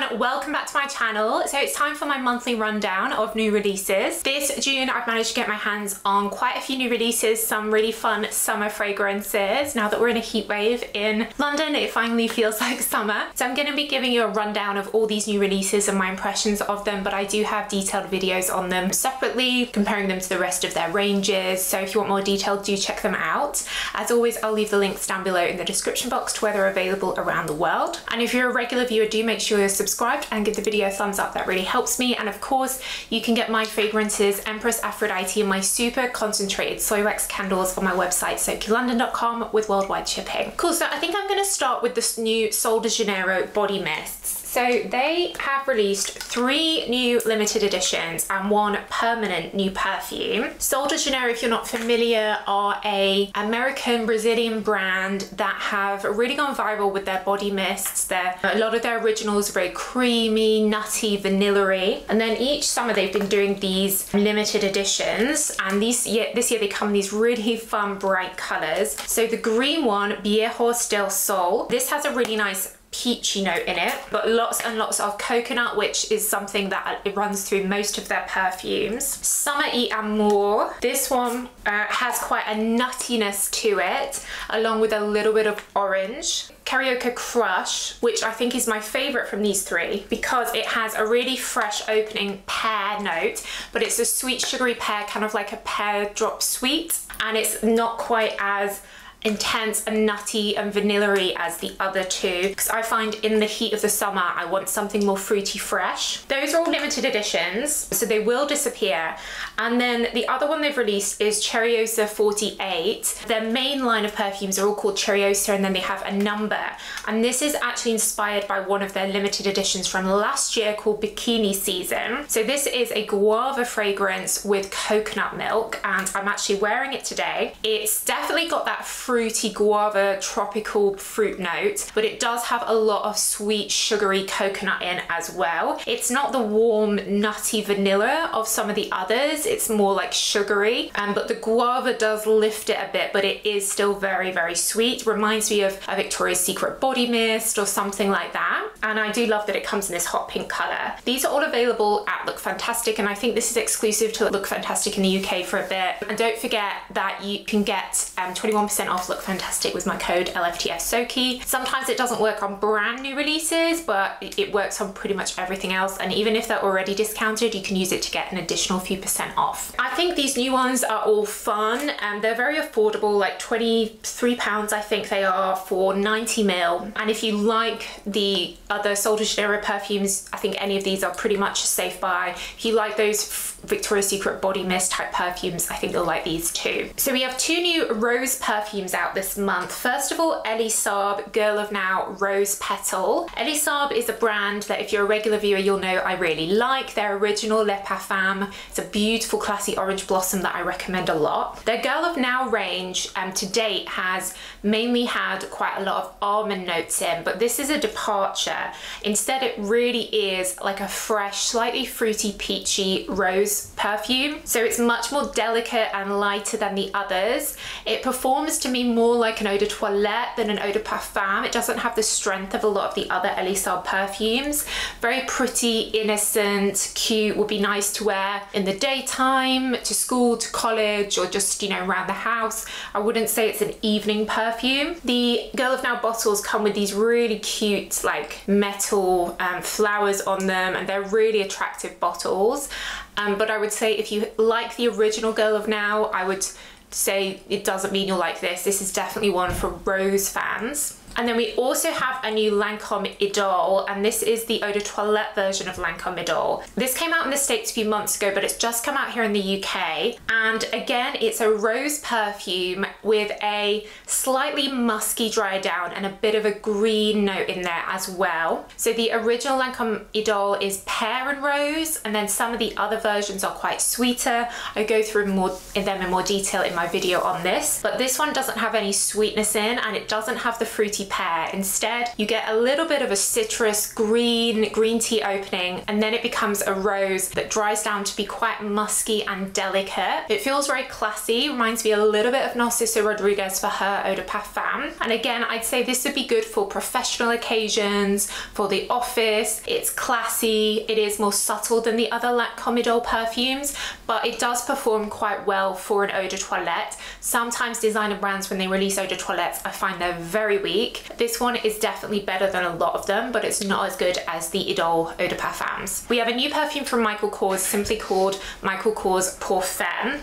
everyone, welcome back to my channel. So it's time for my monthly rundown of new releases. This June I've managed to get my hands on quite a few new releases, some really fun summer fragrances. Now that we're in a heat wave in London, it finally feels like summer. So I'm going to be giving you a rundown of all these new releases and my impressions of them, but I do have detailed videos on them separately, comparing them to the rest of their ranges. So if you want more detail, do check them out. As always, I'll leave the links down below in the description box to where they're available around the world. And if you're a regular viewer, do make sure you're subscribed and give the video a thumbs up. That really helps me. And of course, you can get my fragrances, Empress, Aphrodite, and my super concentrated soy wax candles on my website, SokiLondon.com, with worldwide shipping. Cool, so I think I'm going to start with this new Sol de Janeiro body mists. So they have released 3 new limited editions and 1 permanent new perfume. Sol de Janeiro, if you're not familiar, are a American Brazilian brand that have really gone viral with their body mists. A lot of their originals are very creamy, nutty, vanilla-y. And then each summer they've been doing these limited editions, and this year they come in these really fun bright colors. So the green one, Viejos del Sol, this has a really nice peachy note in it, but lots and lots of coconut, which is something that it runs through most of their perfumes. Summer y Amor, this one has quite a nuttiness to it, along with a little bit of orange. Karaoke Crush, which I think is my favorite from these 3 because it has a really fresh opening pear note, but it's a sweet sugary pear, kind of like a pear drop sweet, and it's not quite as intense and nutty and vanilla-y as the other 2, because I find in the heat of the summer I want something more fruity fresh. Those are all limited editions, so they will disappear. And then the other one they've released is Cheriosa 48. Their main line of perfumes are all called Cheriosa, and then they have a number, and this is actually inspired by one of their limited editions from last year called Bikini Season. So this is a guava fragrance with coconut milk, and I'm actually wearing it today. It's definitely got that fruity guava tropical fruit note, but it does have a lot of sweet sugary coconut in as well. It's not the warm nutty vanilla of some of the others, it's more like sugary, but the guava does lift it a bit, but it is still very, very sweet. Reminds me of a Victoria's Secret body mist or something like that. And I do love that it comes in this hot pink color. These are all available at Look Fantastic, and I think this is exclusive to Look Fantastic in the UK for a bit. And don't forget that you can get 21% off Look Fantastic with my code LFTFSOKI. Sometimes it doesn't work on brand new releases, but it works on pretty much everything else, and even if they're already discounted, you can use it to get an additional few % off. I think these new ones are all fun, and they're very affordable, like £23 I think they are for 90ml. And if you like the other Sol de Janeiro perfumes, I think any of these are pretty much a safe buy. If you like those Victoria's Secret body mist type perfumes, I think you'll like these too. So we have 2 new rose perfumes out this month. First of all, Elie Saab Girl of Now Rose Petal. Elie Saab is a brand that if you're a regular viewer, you'll know I really like. Their original Le Parfum, it's a beautiful classy orange blossom that I recommend a lot. Their Girl of Now range to date has mainly had quite a lot of almond notes in, but this is a departure. Instead, it really is like a fresh, slightly fruity, peachy rose perfume. So it's much more delicate and lighter than the others. It performs to me more like an eau de toilette than an eau de parfum. It doesn't have the strength of a lot of the other Elie Saab perfumes. Very pretty, innocent, cute, would be nice to wear in the daytime, to school, to college, or just, you know, around the house. I wouldn't say it's an evening perfume. The Girl of Now bottles come with these really cute, like metal flowers on them, and they're really attractive bottles. But I would say if you like the original Girl of Now, I would say it doesn't mean you'll like this. This is definitely one for rose fans. And then we also have a new Lancome Idole, and this is the eau de toilette version of Lancome Idole. This came out in the States a few months ago, but it's just come out here in the UK. And again, it's a rose perfume with a slightly musky dry down and a bit of a green note in there as well. So the original Lancome Idole is pear and rose, and then some of the other versions are quite sweeter. I go through them in more detail in my video on this, but this one doesn't have any sweetness in, and it doesn't have the fruity pear. Instead, you get a little bit of a citrus green tea opening, and then it becomes a rose that dries down to be quite musky and delicate. It feels very classy, reminds me a little bit of Narciso Rodriguez for her eau de parfum. And again, I'd say this would be good for professional occasions, for the office. It's classy, it is more subtle than the other Lac Comme Idole perfumes, but it does perform quite well for an eau de toilette. Sometimes designer brands, when they release eau de toilettes, I find they're very weak. This one is definitely better than a lot of them, but it's not as good as the Idole eau de parfums. We have a new perfume from Michael Kors, simply called Michael Kors PERFUMES.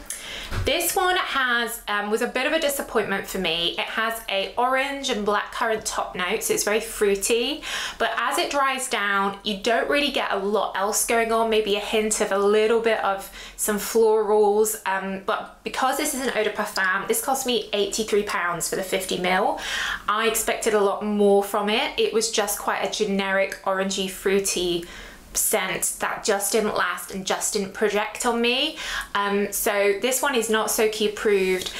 This one was a bit of a disappointment for me. It has a orange and blackcurrant top note, so it's very fruity, but as it dries down, you don't really get a lot else going on, maybe a hint of a little bit of some florals, but because this is an eau de parfum, this cost me £83 for the 50ml. I expected a lot more from it. It was just quite a generic orangey fruity scent that just didn't last and just didn't project on me. So this one is not Soki approved.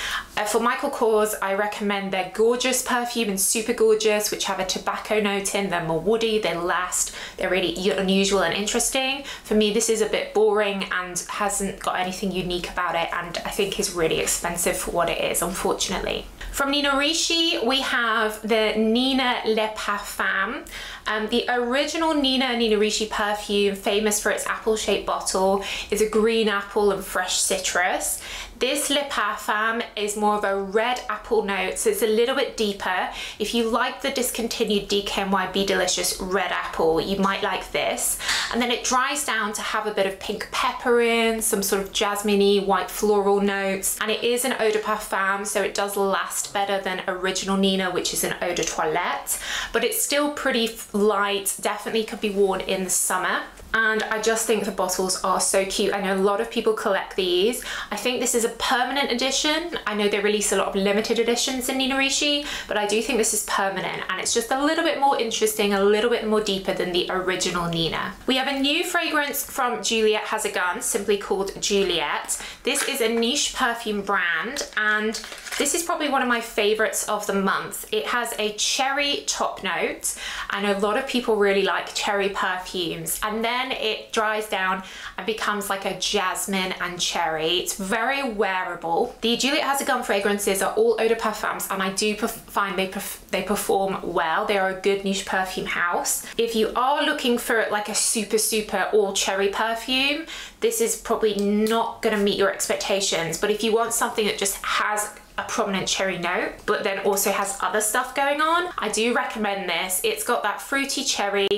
For Michael Kors, I recommend their Gorgeous perfume and Super Gorgeous, which have a tobacco note in. They're more woody, they last, they're really unusual and interesting. For me, this is a bit boring and hasn't got anything unique about it, and I think is really expensive for what it is, unfortunately. From Nina Ricci, we have the Nina Le Parfum. The original Nina Ricci perfume, famous for its apple-shaped bottle, is a green apple and fresh citrus. This Le Parfum is more of a red apple note, so it's a little bit deeper. If you like the discontinued DKNY Be Delicious red apple, you might like this. And then it dries down to have a bit of pink pepper in, some sort of jasmine-y white floral notes. And it is an eau de parfum, so it does last better than original Nina, which is an eau de toilette. But it's still pretty light, definitely could be worn in the summer. And I just think the bottles are so cute. I know a lot of people collect these. I think this is a permanent edition. I know they release a lot of limited editions in Nina Ricci, but I do think this is permanent, and it's just a little bit more interesting, a little bit more deeper than the original Nina. We have a new fragrance from Juliet Has a Gun, simply called Juliet. This is a niche perfume brand, and this is probably one of my favorites of the month. It has a cherry top note. I know a lot of people really like cherry perfumes, and then it dries down and becomes like a jasmine and cherry. It's very wearable. The Juliet Has a Gun fragrances are all eau de parfums, and I do find they perform well. They are a good niche perfume house. If you are looking for like a super all cherry perfume, this is probably not gonna meet your expectations. But if you want something that just has a prominent cherry note, but then also has other stuff going on, I do recommend this. It's got that fruity cherry,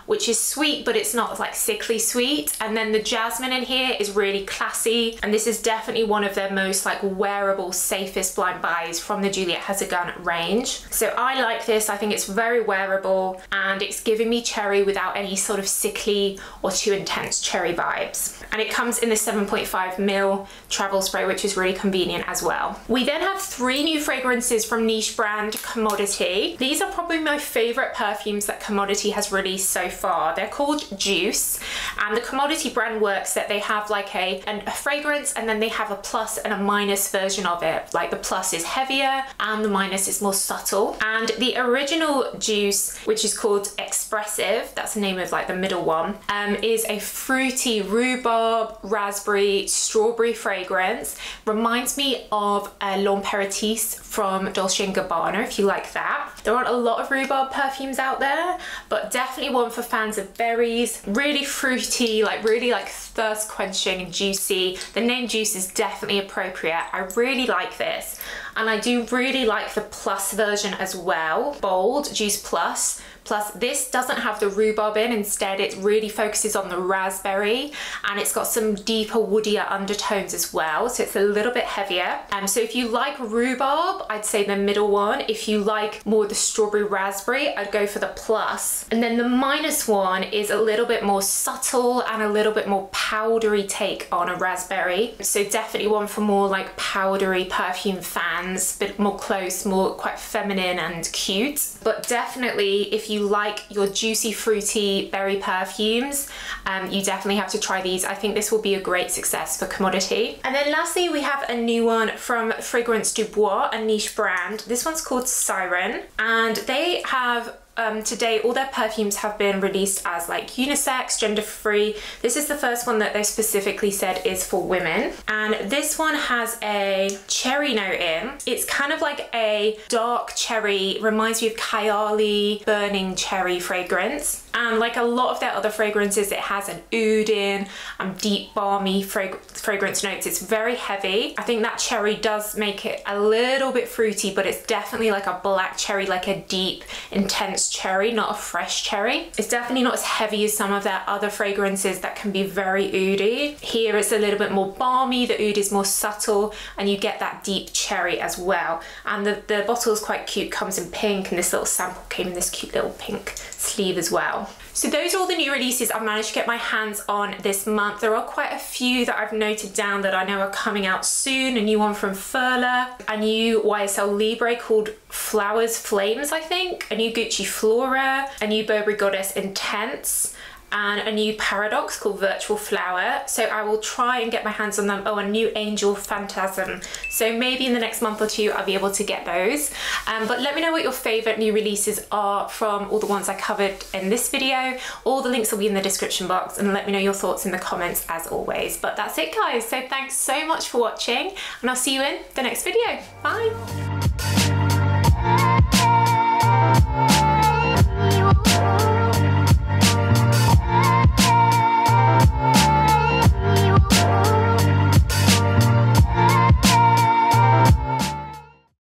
which is sweet, but it's not like sickly sweet. And then the jasmine in here is really classy. And this is definitely one of their most like wearable, safest blind buys from the Juliet Has a Gun range. So I like this. I think it's very wearable, and it's giving me cherry without any sort of sickly or too intense cherry vibes. And it comes in the 7.5ml travel spray, which is really convenient as well. We then have 3 new fragrances from niche brand Commodity. These are probably my favorite perfumes that Commodity has released so far. They're called Juice, and the Commodity brand works that they have like a fragrance, and then they have a plus and a minus version of it. Like the plus is heavier and the minus is more subtle. And the original Juice, which is called Expressive, that's the name of like the middle one, is a fruity rhubarb, raspberry, strawberry fragrance. Reminds me of L'Imperatrice from Dolce & Gabbana, if you like that. There aren't a lot of rhubarb perfumes out there, but definitely one for fans of berries. Really fruity, like really like thirst quenching and juicy. The name Juice is definitely appropriate. I really like this. And I do really like the plus version as well. Bold, Juice Plus. Plus this doesn't have the rhubarb in, instead it really focuses on the raspberry, and it's got some deeper woodier undertones as well, so it's a little bit heavier. So if you like rhubarb, I'd say the middle one. If you like more the strawberry raspberry, I'd go for the plus. And then the minus one is a little bit more subtle and a little bit more powdery take on a raspberry. So definitely one for more like powdery perfume fans, a bit more close, more quite feminine and cute. But definitely if you you like your juicy, fruity berry perfumes, you definitely have to try these. I think this will be a great success for Commodity. And then lastly, we have a new one from Fragrance du Bois, a niche brand. This one's called Siren, and they have today all their perfumes have been released as like unisex, gender free. This is the first one that they specifically said is for women, and this one has a cherry note in. It's kind of like a dark cherry, reminds me of Kayali burning cherry fragrance. And like a lot of their other fragrances, it has an oud in, deep balmy fragrance notes. It's very heavy. I think that cherry does make it a little bit fruity, but it's definitely like a black cherry, like a deep, intense cherry, not a fresh cherry. It's definitely not as heavy as some of their other fragrances that can be very oudy. Here it's a little bit more balmy, the oud is more subtle, and you get that deep cherry as well. And the bottle is quite cute, comes in pink, and this little sample came in this cute little pink sleeve as well. So those are all the new releases I've managed to get my hands on this month. There are quite a few that I've noted down that I know are coming out soon. A new one from Furla, a new YSL Libre called Flowers Flames, I think, a new Gucci Flora, a new Burberry Goddess Intense, and a new Paradox called Virtual Flower. So I will try and get my hands on them. Oh, a new Angel Phantasm. So maybe in the next month or two I'll be able to get those. But let me know what your favorite new releases are from all the ones I covered in this video. All the links will be in the description box, and let me know your thoughts in the comments as always. But that's it, guys. So thanks so much for watching, and I'll see you in the next video. Bye.